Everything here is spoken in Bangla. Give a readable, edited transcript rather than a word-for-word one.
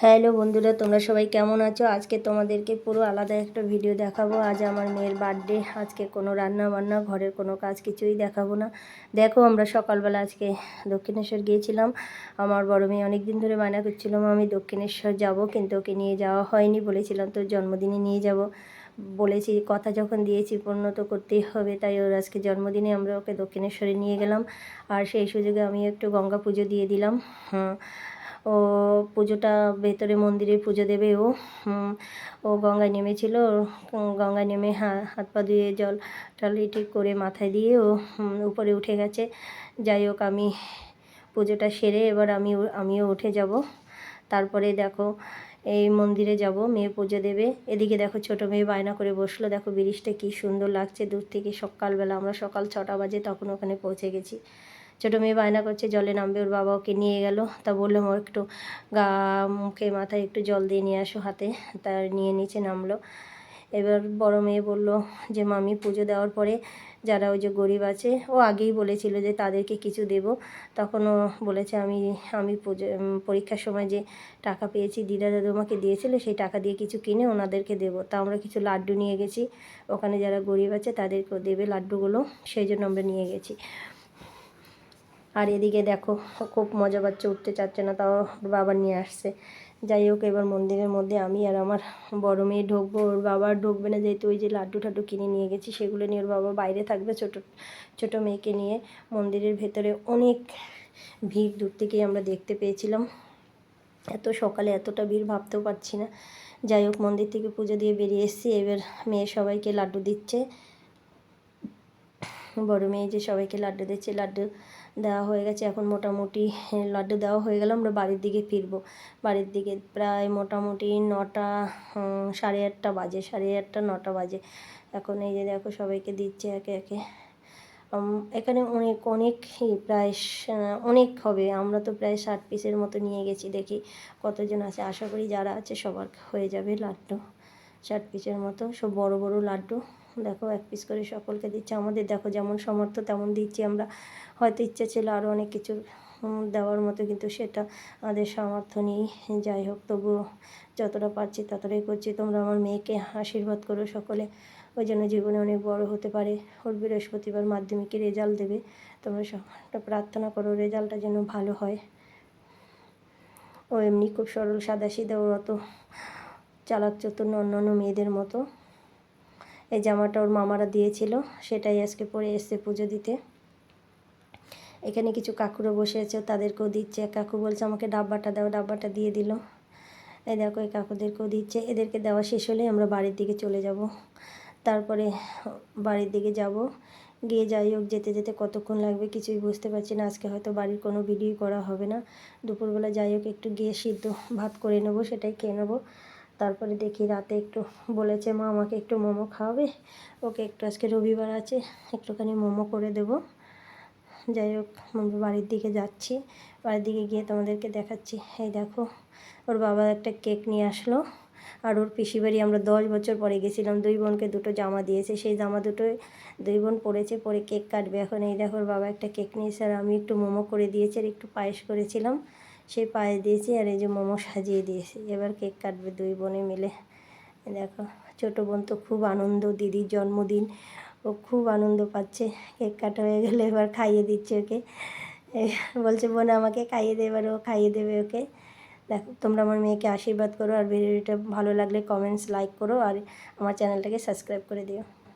হ্যালো বন্ধুরা, তোমরা সবাই কেমন আছো? আজকে তোমাদেরকে পুরো আলাদা একটা ভিডিও দেখাবো। আজ আমার মেয়ের বার্থডে। আজকে কোনো রান্না বান্না, ঘরের কোনো কাজ কিছুই দেখাবো না। দেখো, আমরা সকালবেলা আজকে দক্ষিণেশ্বর গিয়েছিলাম। আমার বড় মেয়ে অনেক দিন ধরে বায়না করছিল, আমি দক্ষিণেশ্বর যাব, কিন্তু ওকে নিয়ে যাওয়া হয়নি। বলেছিলাম তোর জন্মদিনে নিয়ে যাব, বলেছি, কথা যখন দিয়েছি পূর্ণ তো করতেই হবে। তাই ওর আজকে জন্মদিনে আমরা ওকে দক্ষিণেশ্বরে নিয়ে গেলাম। আর সেই সুযোগে আমি একটু গঙ্গা পুজো দিয়ে দিলাম। ও পুজোটা ভেতরে মন্দিরে পুজো দেবে। ও গঙ্গায় নেমেছিল। গঙ্গায় নেমে হাত পা ধুয়ে জল টল ঠিক করে মাথায় দিয়ে ও উপরে উঠে গেছে। যাই হোক, আমি পুজোটা সেরে এবার আমিও উঠে যাব। তারপরে দেখো, এই মন্দিরে যাব, মেয়ে পুজো দেবে। এদিকে দেখো, ছোটো মেয়ে বায়না করে বসলো। দেখো ব্রিজটা কী সুন্দর লাগছে দূর থেকে। সকালবেলা আমরা সকাল 6টা বাজে তখন ওখানে পৌঁছে গেছি। ছোটো মেয়ে বায়না করছে জলে নামবে, ওর বাবা ওকে নিয়ে গেল। তা বললাম ও একটু গা মুখে মাথায় একটু জল দিয়ে নিয়ে আসো হাতে। তার নিয়ে নিচে নামলো। এবার বড় মেয়ে বলল যে মামি, পুজো দেওয়ার পরে যারা ওই যে গরিব আছে, ও আগেই বলেছিল যে তাদেরকে কিছু দেব। তখন ও বলেছে আমি পুজো পরীক্ষার সময় যে টাকা পেয়েছি, দিদা দাদুমাকে দিয়েছিল, সেই টাকা দিয়ে কিছু কিনে ওনাদেরকে দেবো। তা আমরা কিছু লাড্ডু নিয়ে গেছি, ওখানে যারা গরিব আছে তাদেরকেও দেবে লাড্ডুগুলো, সেই জন্য আমরা নিয়ে গেছি। আর এদিকে দেখো, খুব মজা পাচ্ছে, উঠতে চাচ্ছে না, তাও বাবা নিয়ে আসছে। যাই হোক, এবার মন্দিরের মধ্যে আমি আর আমার বড় মেয়ে ঢুকবো। ওর বাবা ঢুকবে না, যেহেতু ওই যে লাড্ডু টাড্ডু কিনে নিয়ে গেছি, সেগুলো নিয়ে ওর বাবা বাইরে থাকবে ছোটো মেয়েকে নিয়ে। মন্দিরের ভেতরে অনেক ভিড়, দূর থেকেই আমরা দেখতে পেয়েছিলাম। এত সকালে এতটা ভিড় ভাবতেও পারছি না। যাই হোক, মন্দির থেকে পুজো দিয়ে বেরিয়ে এসেছি। এবার মেয়ে সবাইকে লাড্ডু দিচ্ছে। বড় মেয়ে যে সবাইকে লাড্ডু দিচ্ছে, লাড্ডু দেওয়া হয়ে গেছে। এখন মোটামুটি লাড্ডু দেওয়া হয়ে গেল, আমরা বাড়ির দিকে ফিরবো। বাড়ির দিকে প্রায় মোটামুটি 9টা, 8:30 বাজে, 8:30 9টা বাজে। এখন এই যে দেখো, সবাইকে দিচ্ছে একে একে। এখানে অনেক প্রায় অনেক হবে। আমরা তো প্রায় 60 পিসের মতো নিয়ে গেছি। দেখি কতজন আছে, আশা করি যারা আছে সবার হয়ে যাবে লাড্ডু। 60 পিসের মতো, সব বড় বড় লাড্ডু। দেখো, 1 পিস করে সকলকে দিচ্ছে। আমাদের দেখো যেমন সামর্থ্য তেমন দিচ্ছি আমরা। হয়তো ইচ্ছে ছিল আরও অনেক কিছু দেওয়ার মতো, কিন্তু সেটা আমাদের সামর্থ্য নেই। যাই হোক, তবুও যতটা পারছি ততটাই করছি। তোমরা আমার মেয়েকে আশীর্বাদ করো সকলে, ওই জন্য জীবনে অনেক বড় হতে পারে। ওর বৃহস্পতিবার মাধ্যমিকে রেজাল্ট দেবে। তোমরা সবটা প্রার্থনা করো রেজাল্টটা যেন ভালো হয়। ও এমনি খুব সরল সাদাসিধা, ওর অত চালাক চতুর অন্যান্য মেয়েদের মতো। এই জামাটা ওর মামারা দিয়েছিল, সেটাই আজকে পরে এসছে পুজো দিতে। এখানে কিছু কাকুরও বসে আছে, তাদেরকেও দিচ্ছে। কাকু বলছে আমাকে ডাব্বাটা দাও, ডাব্বাটা দিয়ে দিল। এই দেখো, এই কাকুদেরকেও দিচ্ছে। এদেরকে দেওয়া শেষ হলে আমরা বাড়ির দিকে চলে যাব। তারপরে বাড়ির দিকে যাব, গিয়ে যাই হোক, যেতে যেতে কতক্ষণ লাগবে কিছুই বুঝতে পারছি না। আজকে হয়তো বাড়ির কোনো ভিডিও করা হবে না। দুপুরবেলা যাই হোক একটু গিয়ে সিদ্ধ ভাত করে নেবো, সেটাই খেয়ে নেবো। তারপরে দেখি রাতে একটু বলেছে মা আমাকে একটু মোমো খাওয়াবে, ওকে একটু আজকে রবিবার আছে একটুখানি মোমো করে দেবো। যাই হোক, বাড়ির দিকে যাচ্ছি। বাড়ির দিকে গিয়ে তোমাদেরকে দেখাচ্ছি। এই দেখো, ওর বাবা একটা কেক নিয়ে আসলো। আর ওর পিসি বাড়ি আমরা 10 বছর পরে গেছিলাম। 2 বোনকে 2টো জামা দিয়েছে, সেই জামা দুটোই 2 বোন পরেছে, পরে কেক কাটবে এখন। এই দেখো, ওর বাবা একটা কেক নিয়েছে, আর আমি একটু মোমো করে দিয়েছি, আর একটু পায়েস করেছিলাম, সেই পায়েস দিয়েছি, আর এই যে মোমো সাজিয়ে দিয়েছি। এবার কেক কাটবে 2 বোনে মিলে। দেখো, ছোটো বোন তো খুব আনন্দ, দিদির জন্মদিন, ও খুব আনন্দ পাচ্ছে। কেক কাটা হয়ে গেলে এবার খাইয়ে দিচ্ছে ওকে। বলছে বোন আমাকে খাইয়ে দে, এবার ও খাইয়ে দেবে ওকে। দেখো, তোমরা আমার মেয়েকে আশীর্বাদ করো, আর ভিডিওটা ভালো লাগলে কমেন্টস লাইক করো, আর আমার চ্যানেলটাকে সাবস্ক্রাইব করে দিও।